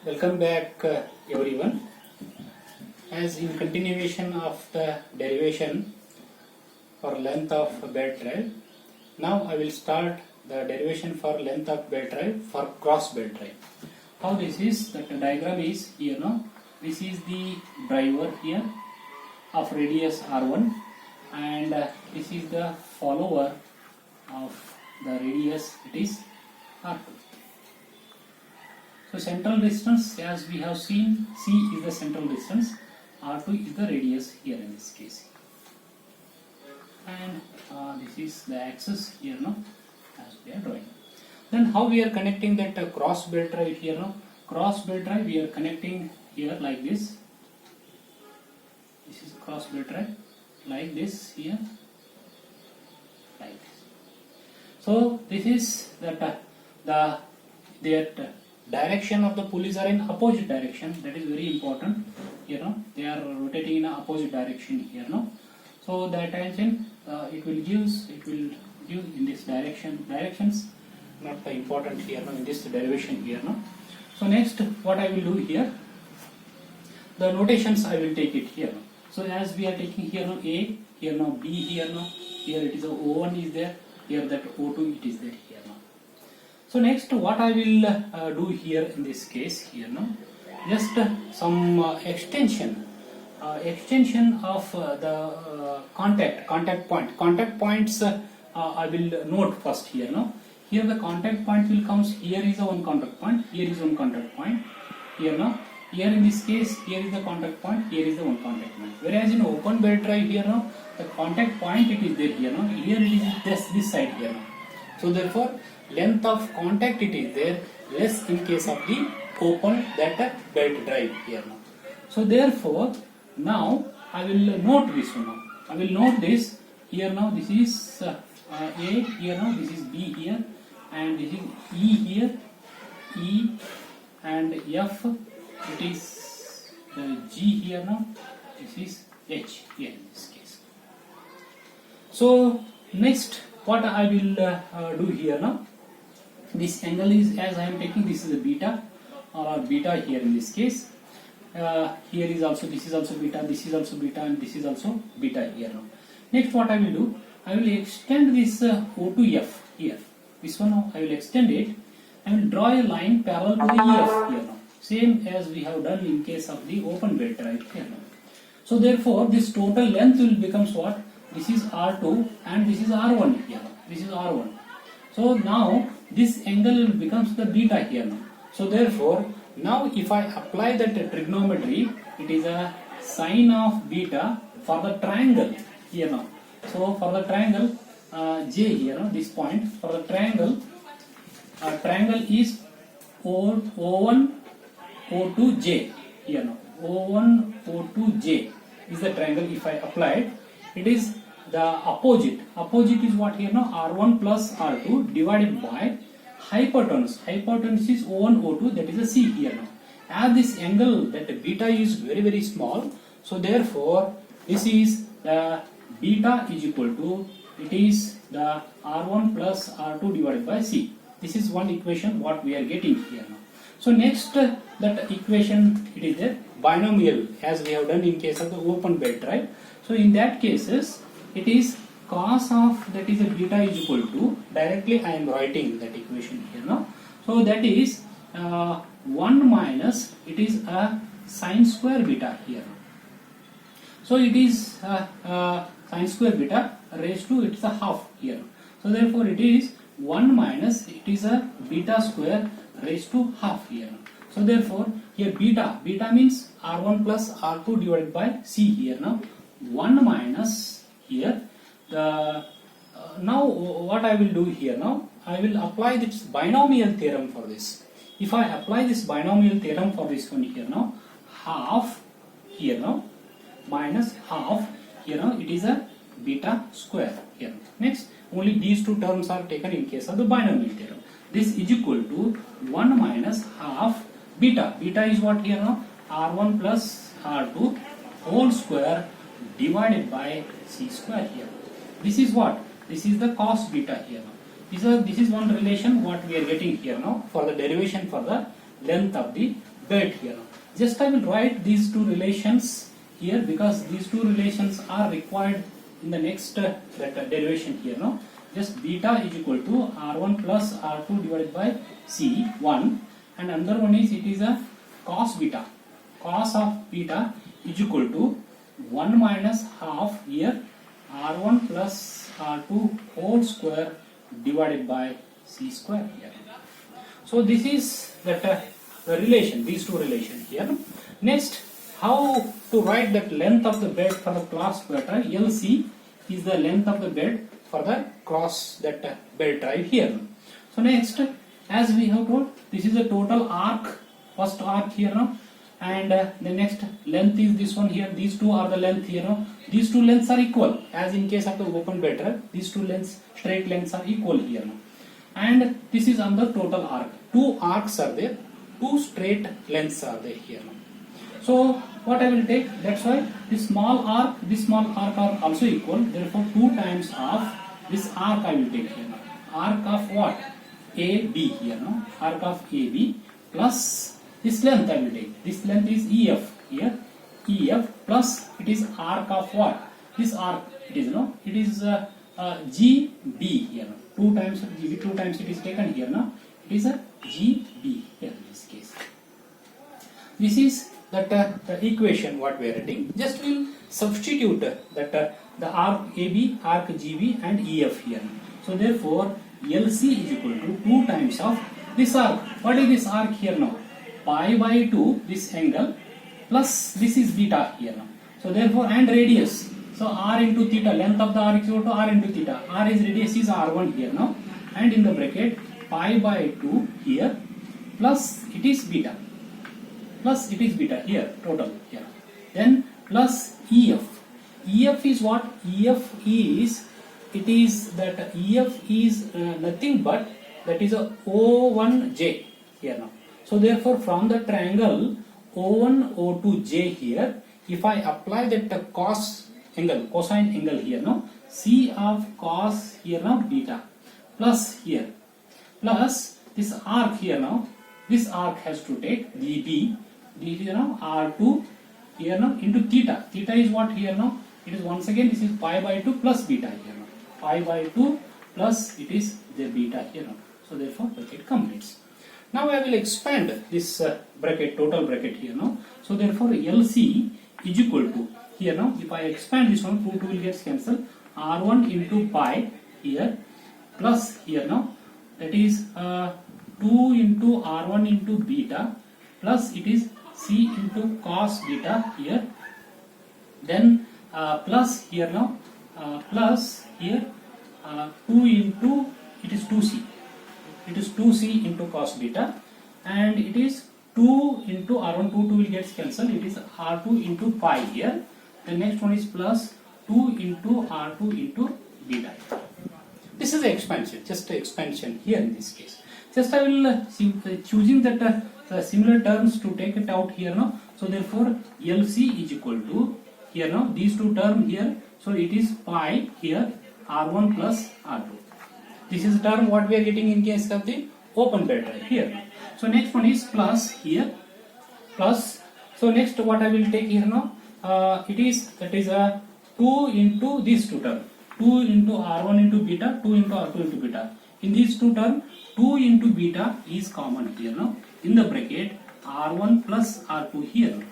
Welcome back everyone. As in continuation of the derivation for length of belt drive, now I will start the derivation for length of belt drive for cross belt drive. How this is, that the diagram is here now. This is the driver here of radius R1 and this is the follower of the radius, it is R2. So central distance, as we have seen, C is the central distance, R2 is the radius here in this case. And this is the axis here now, as we are drawing. Then how we are connecting that cross belt drive here now? Cross belt drive we are connecting here like this. This is cross belt drive, like this here, like this. So this is that direction of the pulleys are in opposite direction. That is very important. They are rotating in opposite direction here. So the attention it will give in this directions not important here in this derivation here. So next what I will do here, the notations I will take it here. So as we are taking here now A, here now B, here it is a O1 is there, here that O2 it is there here now. So next what I will do here in this case here now, just some extension of the contact points I will note first here now. Here the contact point will comes, here is a one contact point, here is one contact point here now. Here in this case, here is the contact point, here is the one contact point. Whereas in open belt drive here now, the contact point it is there here now, here it is this side here now. So therefore length of contact it is there less in case of the open belt drive here now. So therefore now I will note this one now. I will note this here now. This is A here now. This is B here, and this is E here, E and F. It is G here now. This is H here in this case. So next what I will do here now. This angle is, as I am taking, this is a beta or beta here in this case. Here is also, this is also beta, this is also beta, and this is also beta here now. Next what I will do, I will extend this O2F here. This one now I will extend it. I will draw a line parallel to the EF here now. Same as we have done in case of the open belt drive here now. So therefore this total length will becomes what? This is R2 and this is R1 here now. This is R1. So now this angle becomes the beta here now. So therefore now if I apply that trigonometry, it is a sine of beta for the triangle here now. So for the triangle J here now, this point for the triangle is O1 O2J here now. O1 O2J is the triangle. If I apply it is the opposite is what here now, R1 plus R2 divided by hypotenuse is O1 O2, that is a C here now. As this angle that beta is very small, so therefore this is the beta is equal to, it is the R1 plus R2 divided by C. This is one equation what we are getting here now. So next that equation it is a binomial, as we have done in case of the open belt drive. So in that cases it is cos of, that is a beta is equal to, directly I am writing that equation here now. So that is 1 minus, it is a sine square beta here. So it is sine square beta raised to, it is a half here. So therefore it is 1 minus, it is a beta square raised to half here. So therefore here beta means R1 plus R2 divided by C here now. 1 minus here the now what I will do here now, I will apply this binomial theorem for this. If I apply this binomial theorem for this one here now, half here now minus half here now, it is a beta square here. Next only these two terms are taken in case of the binomial theorem. This is equal to 1 minus half beta. Beta is what here now, R1 plus R2 whole square divided by C square here. This is what? This is the cos beta here now. This is one relation what we are getting here now for the derivation for the length of the bed here. Just I will write these two relations here because these two relations are required in the next derivation here. No, just beta is equal to R1 plus R2 divided by C1, and another one is it is a cos beta. Cos of beta is equal to 1 minus half here R1 plus R2 whole square divided by C square here. So this is that the relation, these two relations here. Next, how to write that length of the bed for the cross beta? LC is the length of the bed for the cross that bed drive here. So next, as we have told, this is the total arc, first arc here now, and the next length is this one here. These two are the length here now. These two lengths are equal, as in case of the open bed drive. These two lengths, straight lengths are equal here now. And this is on the total arc. Two arcs are there, two straight lengths are there here now. So what I will take, that's why this small arc are also equal. Therefore 2 times of this arc I will take here now. Arc of what? AB here now. Arc of AB plus this length I will take. This length is EF here. EF plus it is arc of what? This arc it is no. It is GB here now. 2 times GB, 2 times it is taken here now. It is a GB here in this case. This is that the equation what we are writing. Just we will substitute that the arc AB, arc GB and EF here. So therefore LC is equal to 2 times of this arc. What is this arc here now? Pi by 2 this angle plus this is beta here now. So therefore and radius. So r into theta, length of the arc is equal to r into theta. R is radius is r1 here now, and in the bracket pi by 2 here plus it is beta. Plus it is beta here total here. Then plus EF. EF is what? EF is, it is that EF is nothing but that is a O1J here now. So therefore from the triangle O1 O2J here, if I apply that cos angle, cosine angle here now, C of cos here now beta plus here plus this arc here now, this arc has to take dB here now R2 here now into theta. Theta is what here now? It is once again this is pi by 2 plus beta here now. Pi by 2 plus it is the beta here now. So therefore bracket completes. Now I will expand this bracket, total bracket here now. So therefore LC is equal to here now, if I expand this one, 2 will get cancelled. R1 into pi here plus here now, that is 2 into R1 into beta plus it is C into cos beta here. Then plus here now, plus here 2 into, it is 2C. It is 2C into cos beta, and it is 2 into R1, 2 will get cancelled. It is R2 into pi here. The next one is plus 2 into R2 into beta. This is the expansion, just the expansion here in this case. Just I will choosing that similar terms to take it out here now. So therefore LC is equal to here now these two terms here. So it is pi here R1 plus R2. This is the term what we are getting in case of the open bed drive here. So next one is plus here plus. So next what I will take here now. It is that is a 2 into these two terms, 2 into R1 into beta, 2 into R2 into beta. In these two terms, 2 into beta is common here now. In the bracket R1 plus R2 here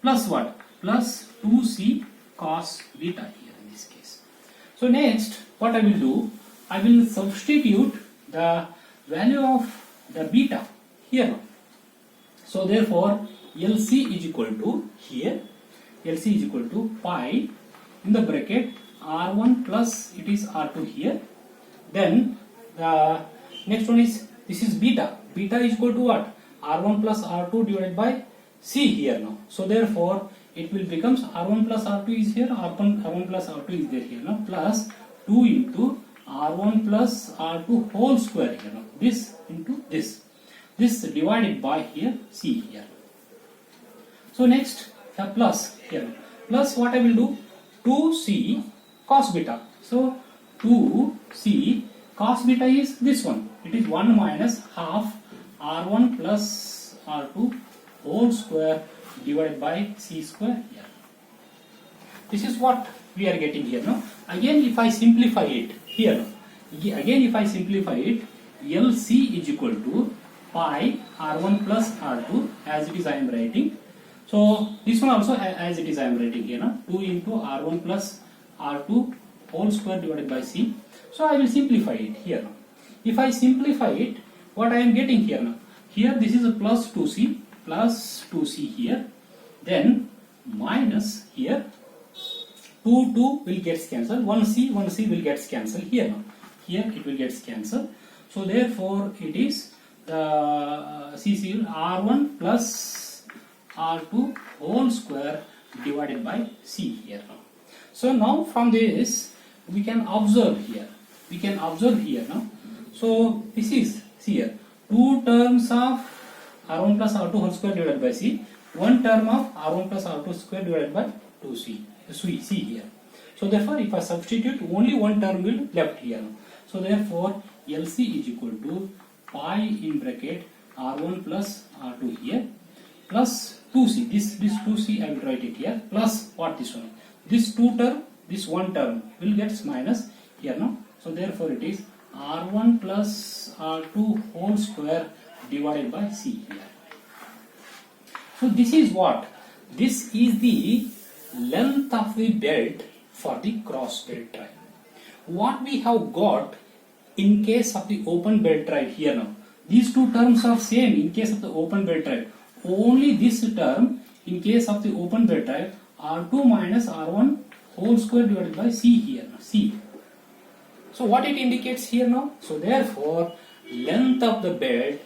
plus what? Plus 2C cos beta here in this case. So next what I will do, I will substitute the value of the beta here now. So therefore LC is equal to here, LC is equal to pi in the bracket R1 plus it is R2 here. Then the next one is, this is beta. Beta is equal to what? R1 plus R2 divided by C here now. So therefore it will becomes R1 plus R2 is here, R1 plus R2 is there here now, plus 2 into R1 plus R2 whole square here now. This into this. This divided by here C here. So next plus here. Plus what I will do? 2C cos beta. So 2C cos beta is this one. It is 1 minus half R1 plus R2 whole square divided by C square L. This is what we are getting here. Now, again, if I simplify it here, again, if I simplify it, LC is equal to pi R1 plus R2 as it is I am writing. So, this one also as it is I am writing here. Now, 2 into R1 plus R2 whole square divided by C. So, I will simplify it here now. If I simplify it, what I am getting here now? Here this is a plus 2C here, then minus here 2 will get cancelled, 1C will get cancelled here now. Here it will get cancelled. So therefore it is the CC R1 plus R2 whole square divided by C here now. So now from this we can observe here. Now. So this is, see here, 2 terms of R1 plus R2 whole square divided by C, 1 term of R1 plus R2 square divided by 2C. C here. So therefore, if I substitute, only 1 term will left here. So therefore, LC is equal to pi in bracket R1 plus R2 here plus 2C. This 2C I will write it here plus what this one. This 2 term, this 1 term will get minus here now. So therefore, it is R1 plus R2 whole square divided by C here. So this is what? This is the length of the belt for the cross belt drive. What we have got in case of the open belt drive here now, these 2 terms are same in case of the open belt drive. Only this term in case of the open belt drive, R2 minus R1 whole square divided by C here now, C. So what it indicates here now? So therefore, length of the belt,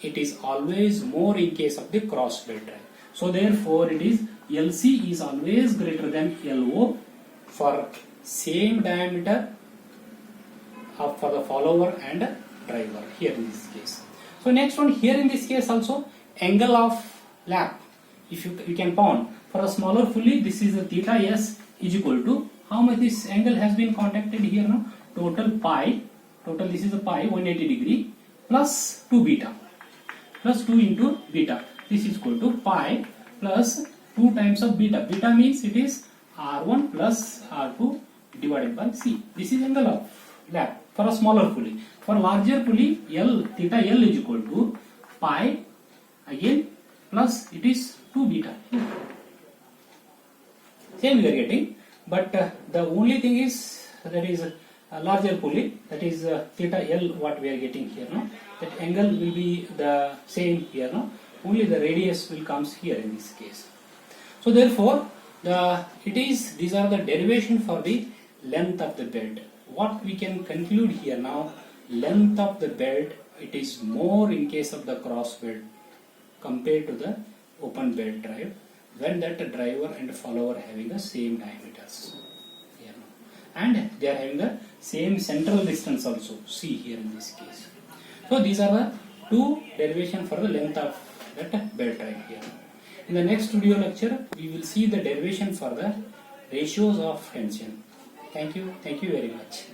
it is always more in case of the cross belt drive. So therefore, it is LC is always greater than LO for same diameter for the follower and driver here in this case. So next one here in this case also, angle of lap. If you can found for a smaller pulley, this is the theta S is equal to how much this angle has been contacted here now? Total pi, this is a pi 180 degree plus 2 beta plus 2 into beta. This is equal to pi plus 2 times of beta. Beta means it is R1 plus R2 divided by C. This is angle of lap for a smaller pulley. For larger pulley, theta L is equal to pi again plus it is 2 beta. Same we are getting, but the only thing is that is a larger pulley, that is theta L what we are getting here now. That angle will be the same here now. Only the radius will comes here in this case. So therefore, these are the derivation for the length of the belt. What we can conclude here now, length of the belt, it is more in case of the cross belt compared to the open belt drive, when that driver and follower having the same diameters here now. And they are having the same central distance also, see here in this case. So these are the 2 derivation for the length of that belt drive here. In the next video lecture, we will see the derivation for the ratios of tension. Thank you very much.